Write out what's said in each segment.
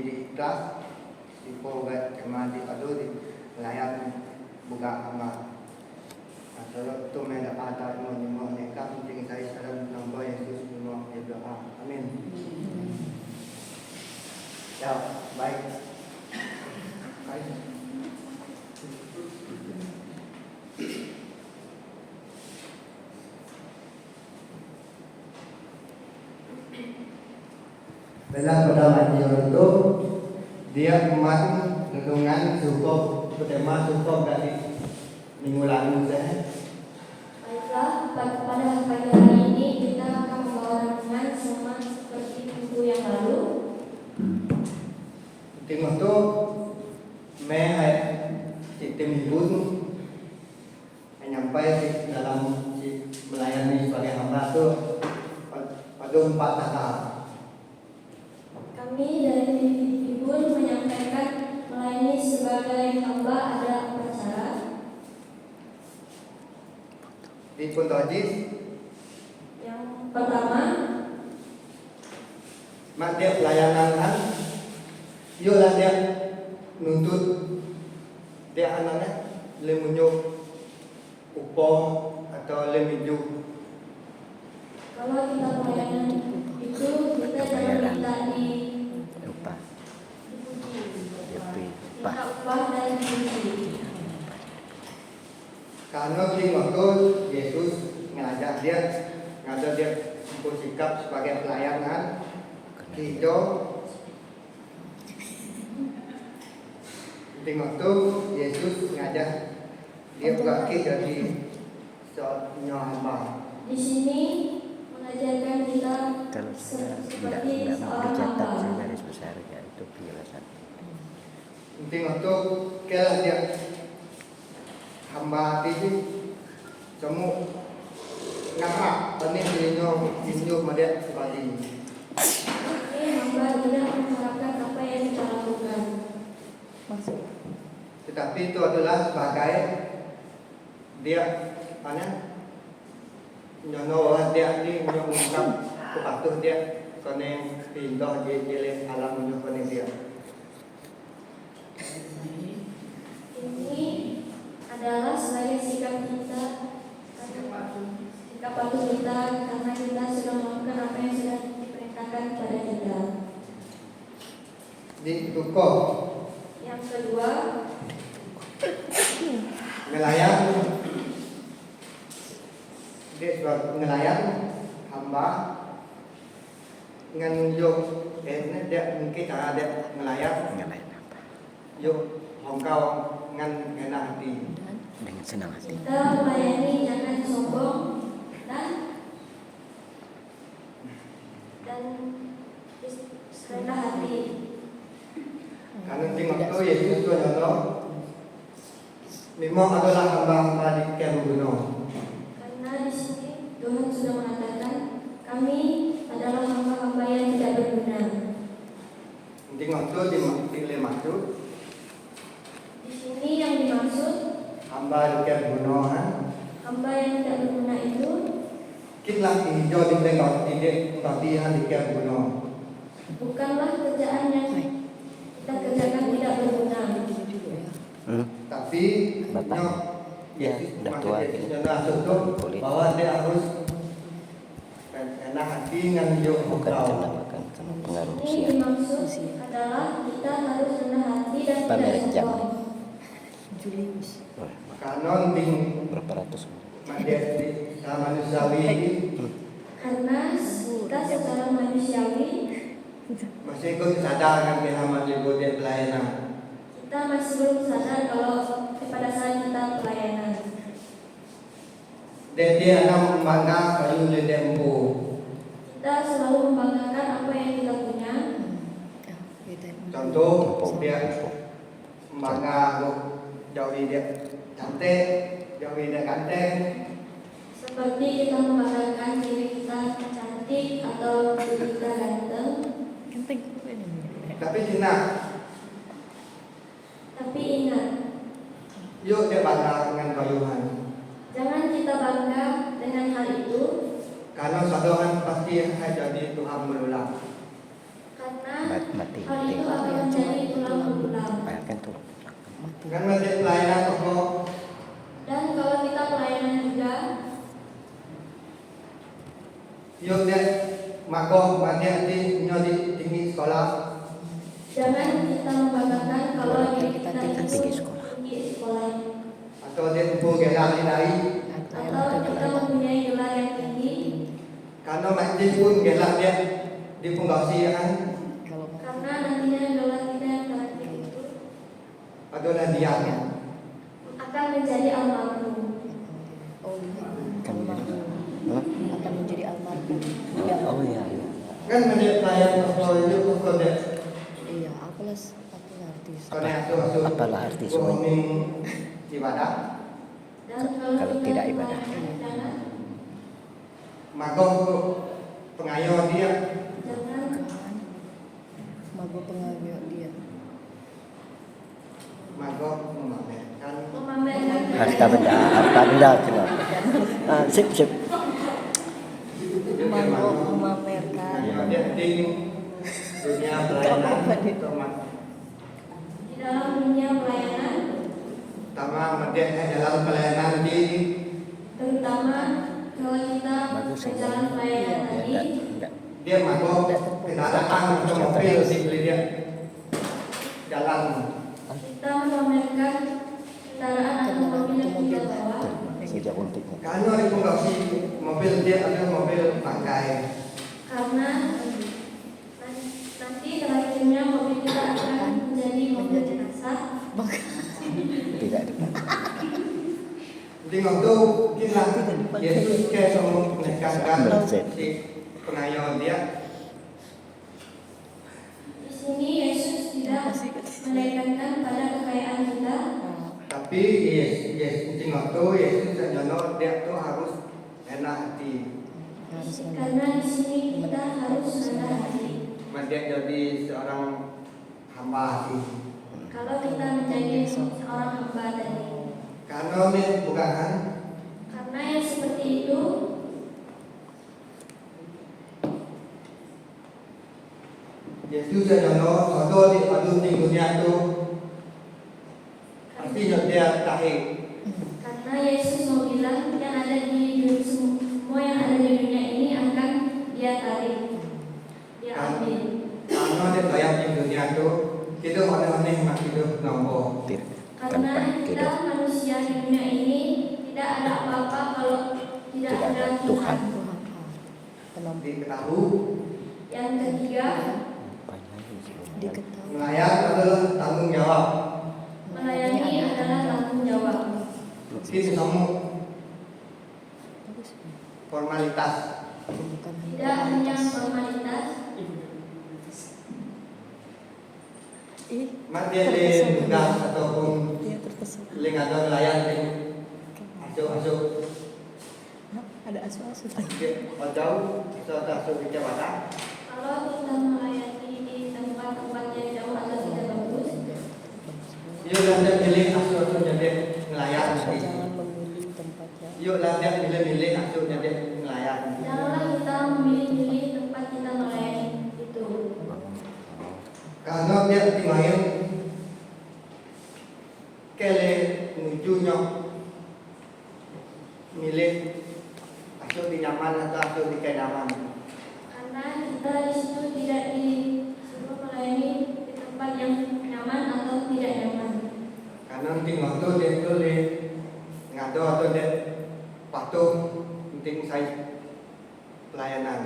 di kelas di program cuma di padu di layan buka hamba atau tu menda pada mau mereka penting saya dalam nama Yesus semua berdoa amin. Ya baik. Dalam pada majlis itu dia kemarin renungan cukup tema cukup dari minggu lalu saya. Baiklah, pada pagi hari ini kita akan membawa renungan sama seperti minggu yang lalu. Tim itu mehai tim ibun menyampaikan dalam melayani sebagai hamba itu pada 4 kata. Kami dari Ibu menyampaikan melayani sebagai hamba ada 4 cara. Di pun hadis Yang pertama, mak dia pelayanan kan, yolah dia nuntut dia anaknya lemunyuk upah atau lemunyuk. kalau kita pelayanan itu kita jangan minta minta upah dan dipuji. Karena di waktu Yesus ngajak dia bersikap sebagai pelayanan hidup. Di waktu Yesus ngajak dia berarti jadi seorang hamba. Di sini mengajarkan kita seperti seorang hamba. garis besar ya itu penjelasan. Di waktu kalau dia hamba itu semua ngapa ini dinyo madet seperti ini. Ini hamba tidak mengharapkan apa yang kita lakukan. Tetapi itu adalah sebagai dia nyono dia ni mengungkap kepatuh dia kene pindah di jalan alam menuju kene dia. Ini adalah sebagai sikap kita, sikap patuh kita karena kita sudah melakukan apa yang sudah diperintahkan kepada kita. Di ruko Yang kedua, nelayan dia sebagai nelayan hamba dengan yuk dia mungkin ada nelayan yuk hongkau dengan enak hati dengan senang hati. kita melayani jangan sombong dan rendah hati. karena tengok tu Yesus tu nyono memang adalah hamba-hamba di kem gunung. Karena di sini Tuhan sudah mengatakan kami adalah hamba-hamba yang tidak berguna. Tengok tu dipilih maksud Di sini yang dimaksud hamba di kem gunung hamba yang tidak berguna itu kitlah hijau di tengok tidak tapi yang di kem gunung. bukanlah kerjaan yang kita kerjakan tidak berguna. Tapi Bapaknya ya udah tua ini bahwa dia harus enak hati dengan hidup bukan kau. karena pengaruh Ini usia. dimaksud adalah kita harus rendah hati dan tidak Pamer jam. sombong. Kanon ting Berapa ratus? mandiri manusiawi Karena kita secara manusiawi masih ikut sadar kan kita masih dia pelayanan. kita masih belum sadar kalau pada saat kita pelayanan. Dan dia akan membangga kayu ledempu. Kita selalu membanggakan apa yang kita punya. Contoh dia membangga jauh dia cantik, jauh dia ganteng. Seperti kita membanggakan diri kita cantik atau diri kita ganteng. Tapi ingat, yuk dia bangga dengan kayuhan. jangan kita bangga dengan hal itu. Karena satu orang pasti akan jadi Tuhan berulang. Karena Mati. hal itu akan Kan menjadi pelayanan toko Dan kalau kita pelayanan juga, yuk deh mago banyak di nyodi tinggi sekolah jangan kita membanggakan kalau diri kita itu tinggi sekolah. tinggi sekolah, atau dia tubuh gelar dari atau kita mempunyai gelar yang tinggi, karena masjid pun gelar dia di punggasi ya kan karena nantinya gelar kita yang terakhir itu adalah dia akan menjadi almarhum. Kan Hah? akan menjadi almarhum. Oh iya. kan menjadi pelayan toko itu toko deh Iya, apalah artis. Apalah arti semua. bohongin ibadah Dan Kalau kita tidak ibadah. jangan mago pengayuh dia jangan Mago pengawil dia. mago memamerkan memamerkan Harta benda kenapa? Sip. Mago memamerkan. dia di dunia pelayanan di dalam dunia pelayanan, pertama mereka dalam pelayanan di terutama kalau kita Bagus ya. berjalan pelayanan tadi, Enggak. dia mago kendaraan atau mobil dibeli dia jalan kita memamerkan kendaraan atau mobil yang kita bawa, Sejak untuknya. karena di punggasi mobil dia adalah mobil bangkai karena nanti terakhirnya mobil kita akan menjadi mobil jenazah. Tidak depan. di waktu kita Yesus kayak semua menekankan si pengayuh dia Di sini Yesus tidak menekankan pada kekayaan kita, tapi Yesus di waktu Yesus sejono dia tuh harus enak hati Harus karena di sini kita harus rendah hati. dia jadi seorang hamba hati Kalau kita menjadi seorang hamba tadi, karena ini bukan karena yang seperti itu Yesus sejono sodo di adu di dunia tuh pasti dia tahi karena Yesus mau bilang yang ada di dunia, semua yang ada di dunia ini akan dia tarik, dia ambil. karena dia bayar di dunia tuh itu aneh-aneh mak hidup nombor Karena kita manusia di dunia ini tidak ada apa-apa kalau tidak Tidak ada ada Tuhan. Tuhan. Tuhan. diketahui Yang ketiga, Diketahui. melayani adalah tanggung jawab melayani adalah tanggung jawab. mungkin kamu Bagus. formalitas Bukan Tidak hanya formalitas, mak dia di tugas ataupun Dia terkesan. lingkungan nelayan di masuk Ada asu-asu. jauh kita masuk ke jabatan kalau kita melayani di tempat-tempat yang jauh atau tidak bagus, yuk lanjut pilih masuk jadi nelayan Jangan memilih tempat yang yuk lanjut pilih masuk jadi nelayan janganlah kita memilih-milih tempat kita melayani itu. karena dia timain kele menujunya milik masuk di nyaman atau masuk di kedaman Karena kita di situ tidak disuruh melayani di tempat yang nyaman atau tidak nyaman. karena penting waktu dia tulis ngado atau dia patuh penting saya pelayanan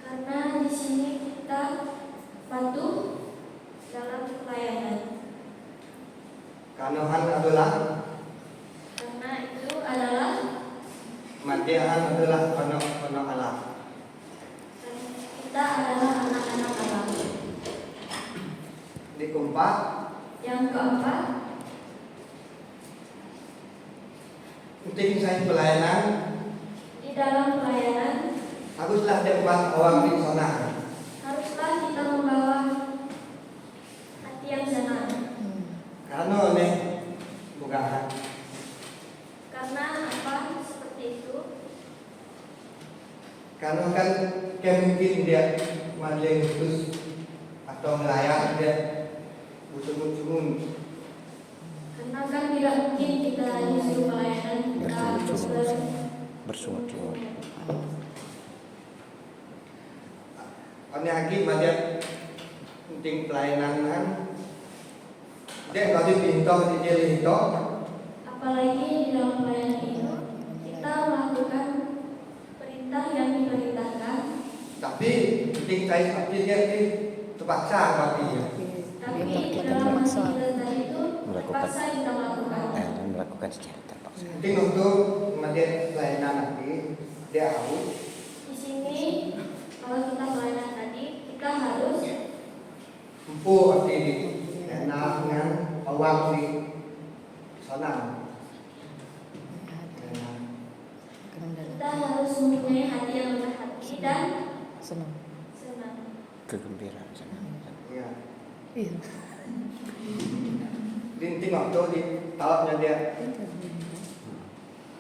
Karena di sini kita patuh dalam pelayanan. karena hal adalah Karena itu adalah matian adalah penuh Allah kita adalah anak-anak Allah. di keempat Yang keempat, penting saya pelayanan di dalam pelayanan haruslah dapat orang di sana haruslah kita membawa hati yang senang. karena oleh bukan Karena apa seperti itu? karena kan mungkin dia maling terus atau melayani dia busun-busun Karena kan tidak mungkin kita disuruh pelayanan kita Bersungut-sungut. Ini lagi bagian penting pelayanan. Dia nggak dipinta di jalan itu. apalagi di dalam pelayanan itu kita melakukan perintah yang diperintahkan, Tapi penting saya seperti dia terpaksa tapi ya. tapi Kita dalam hati terpaksa. kita tadi itu Melakukan. terpaksa kita melakukan. Dan melakukan secara terpaksa. Penting untuk kemudian pelayanan nanti dia harus Di sini kalau kita pelayanan tadi kita harus mampu arti enak dengan awam di sana. kita harus mempunyai hati yang rendah hati dan Senang. senang. Kegembiraan senang. Ya. Iya. Penting waktu di tahapnya dia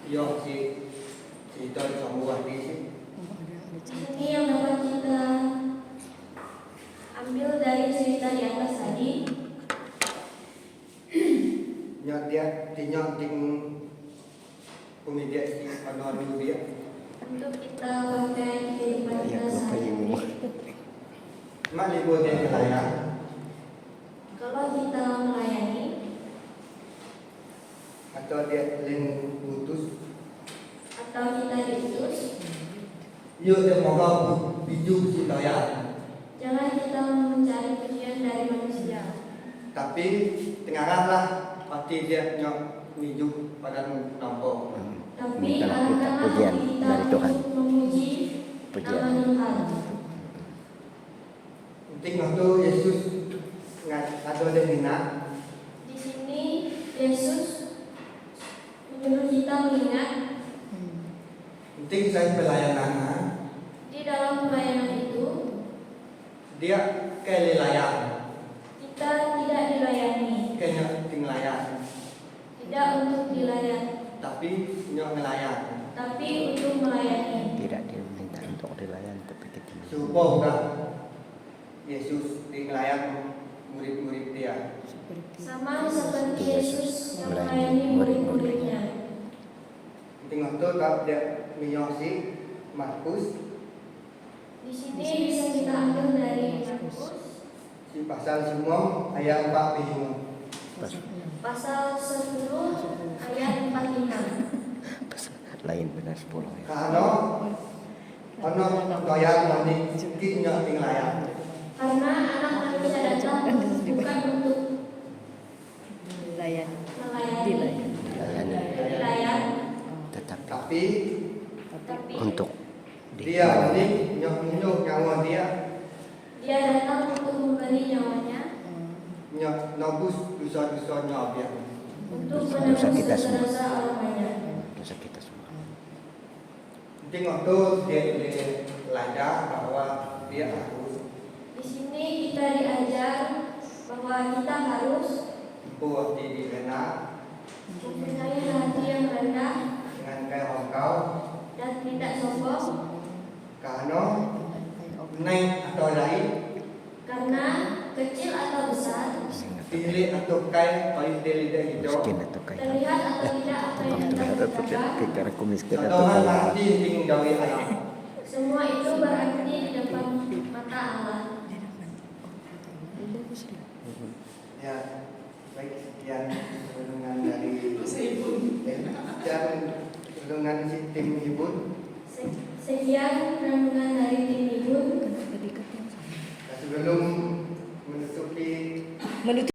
yo si itu semua di sini. Ini yang dapat kita ambil dari cerita di atas tadi. Nyot dia tinyot ting kemudian si panon dia. Untuk kita pakai kehidupan Ya, kita lupa sehari-hari. ibu. Mak libur dia pelayan. Kalau kita melayani Atau dia lin putus. atau kita diutus, Yuk dia moga biju si toya. jangan kita mencari pujian dari manusia. Tapi tengahlah pasti dia nyok mijuk pada nampok. Tapi Mintalah kita arahkanlah pujian hati kita dari Tuhan. untuk memuji Pujian. nama Tuhan. Penting waktu Yesus ada di mina. Di sini Yesus menyuruh kita mengingat Penting saya pelayanan. di dalam pelayanan itu Dia kelilayan. kita tidak dilayani, Kayaknya ting layan. tidak untuk dilayani, Tapi nyok ngelayan. tapi untuk melayani. Tidak diminta untuk dilayani, tapi kita Subuh kan Yesus ting layan murid-murid dia. Sama seperti Yesus yang Melayani melayani murid-muridnya. murid-muridnya. Penting waktu tak dia menyosi Markus Di sini bisa kita ambil dari Markus si pasal semua ayat 45. pasal 10 ayat 45. lain benar 10 ya. Karena ono kaya mandi kinya ting layan. Karena anak manusia datang bukan untuk Layan. melayani, Dilayani, dilayan, tetapi Tapi tapi untuk dia ini nyok nyawa dia dia datang untuk memberi nyawanya nyok nobus dosa-dosanya dia. untuk Dosa menebus kita semua. dosa orang banyak. dosa kita semua. Penting waktu dia belajar bahwa dia harus Di sini kita diajar bahwa kita harus buat diri benar mempunyai hati yang rendah dengan kayak engkau dan tidak sombong, karena naik atau lain karena kecil atau besar, pilih atau kayak paling deli dari itu. Miskin atau kaya. terlihat atau tidak apa yang kita kerjakan, Karena aku miskin atau Contohnya kaya. nanti tinggal di ayam. semua itu berarti di depan mata Allah. Ya, baik sekian renungan dari dan renungan si tim ibu. Sekian renungan dari tim Ibu. Sebelum menutupi